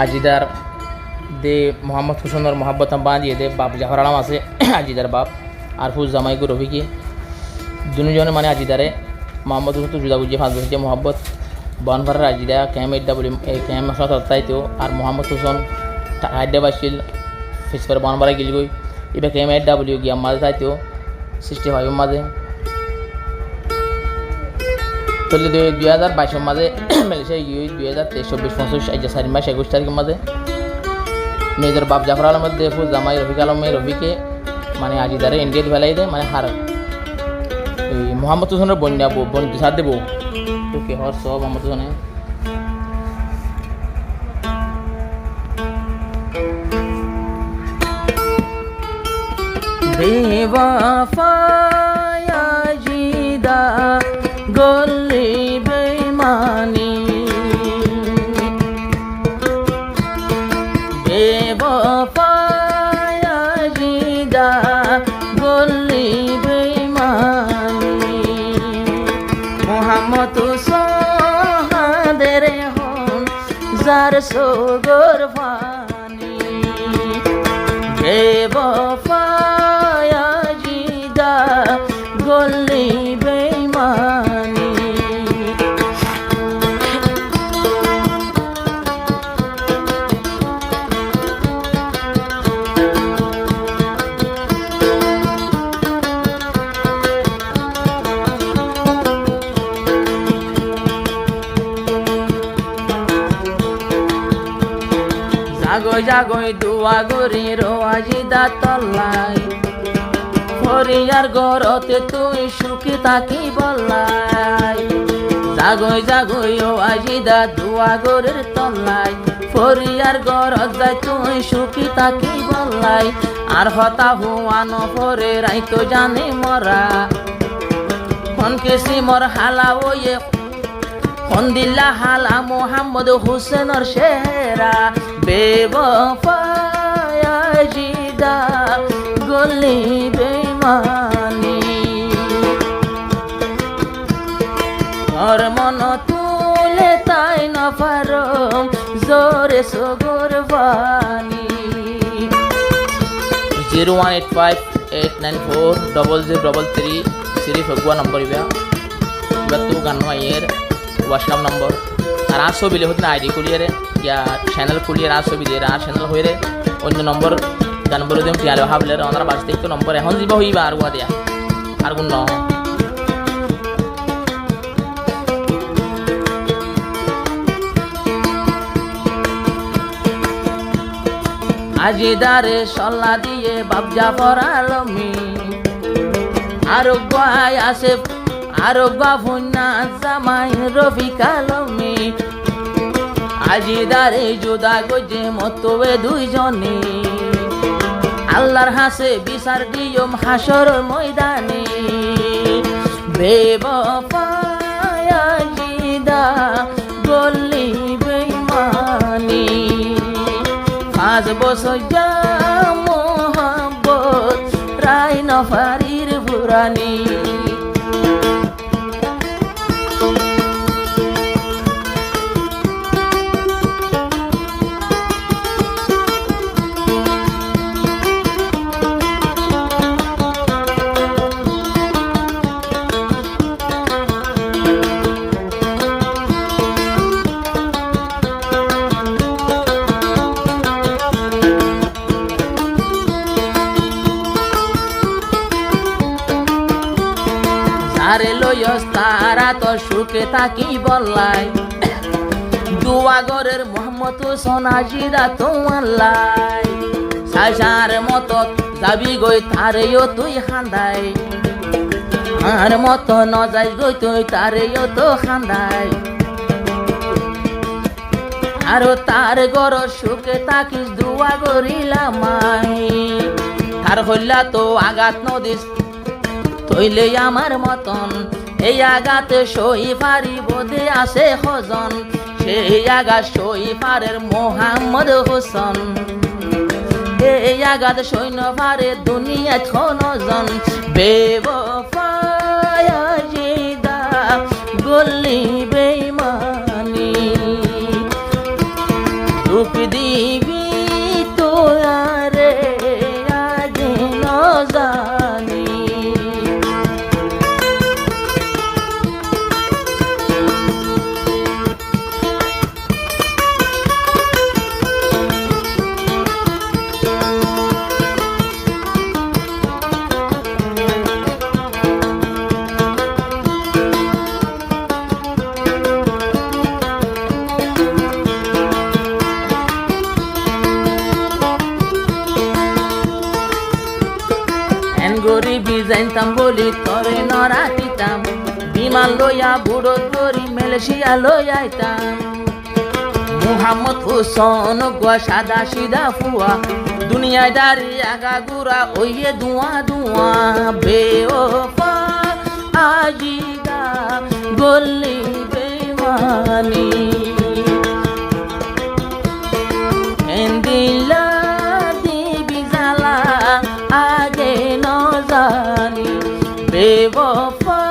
আজিদার দে মোহাম্মদ হুসেনের মোহাব্বত বাঁধিয়ে দে বাপ জাফর আলম আছে আজিদার বাপ আর ফুজ জামাইগু রফিকি দুজনে মানে আজিদারে মোহাম্মদ হুসেন তো জুদা বুঝিয়ে ফাঁস বসেছে মোহাব্বত বনভারের আজিদা ক্যাম এইডাব্লিউ ক্যাম সতাইতেও আর মোহাম্মদ হুসেন হায়দ্রাবাদ ফিসফার বনভারে গিলগই এবার ক্যাম এইডাব্লিউ গিয়া মাঝে তাইতেও 65 মাঝে তাহলে 2022 মাঝে মালয়েশিয়া গিয়ে 2023-24-25 আজ 4 মাস 21 তারিখের মাঝে মেজর বাপ জাফর আলমের দেখো জামাই রফিক আলমের রফিকে মানে আজিদারে ইন্ডিয়াত ফেলাই দেয় মানে হার এই মোহাম্মদ হোসেনের বন্যা বোন সাথ দেবো ওকে হর সব মোহাম্মদ হোসেনে বেওয়াফা আজিদা গলি বেমানি বেওয়াফা আজিদা গলি বেমানি মোহাম্মদ সোহাদের হন যার সোগর ফানি বেওয়াফা আজিদা গলি বেমানি জাগই জাগই দুয়া গরি আজিদা তল্লাই হরিয়ার গরতে তুই সুখী থাকি বললাই জাগই জাগই ও আজিদা দুয়া গরের তল্লাই হরিয়ার গরত যাই তুই সুখী থাকি বললাই আর হতা হুয়ানো পরে রাইতো জানি মরা হন কেসি মর হালা ওয়ে হন্দিল্লা হালা মোহাম্মদ হুসেনের শেরা বেওয়াফা আজিদা গলি বেমানি আর মন তুলে তাই না পারম জোরে সগর বানি 01858940033 সিরি ফগুয়া নম্বর এবার তো গান এর হোয়াটসঅ্যাপ নম্বর আর আর ছবি হতে না আইডি খুলিয়ে ইয়া চ্যানেল খুলিয়ে আর ছবি দিয়ে আর চ্যানেল হয়ে অন্য নম্বর জানবো দিম টিয়ালে ভাবলে ওনারা বাঁচতে একটু নম্বর এখন যাব হইবা আর গুয়া দিয়া আর কোন আজিদারে সল্লা দিয়ে বাপ জাফর আলমি আর গায় আছে আর বাফুন্না জামাই রফিক আলমি আজিদারে জুদা গজে মতোয়ে দুইজনে আল্লাহর হাসে বিচার দিয়ম হাসর ময়দানে বেওয়াফা আজিদা গলি বেমানি 5 বছর যা মোহাব্বত রায় নফারির বুরানি আরে লয়স তারা তো সুখে থাকি বললাই দুয়াগরের মোহাম্মদ হোসেন আজিদা তোমার লাই সাজার মতো যাবি গই তারেও তুই খান্দাই আর মতো ন যাই গই তুই তারেও তো খান্দাই আর তার গর সুখে থাকিস দুয়া গরিলামাই তার হইলা তো আঘাত নদিস তৈলে আমার মতন এই আঘাতে সই পারিব দে আসে হজন সেই আঘাত সই পারের মোহাম্মদ হোসেন এই আঘাত সৈন্য পারে দুনিয়া ছনজন বেওয়াফা আজিদা গলি বেমানি দুঃখ দিবি তো আরে আগে ন জানি গরিবি জানতাম বলি তরে নরা দিতাম বিমান লইয়া বুড়ো ধরি মালয়েশিয়া লইয়াইতাম মোহাম্মদ হোসেন গোয়া সাদা সিধা ফুয়া দুনিয়ায় দাঁড়ি আগা গুড়া ওইয়ে ধোঁয়া ধোঁয়া বেওফা আজিদা গল্লি বেমানি দিলা দিবি জ্বালা আগে ন জানি বেওফা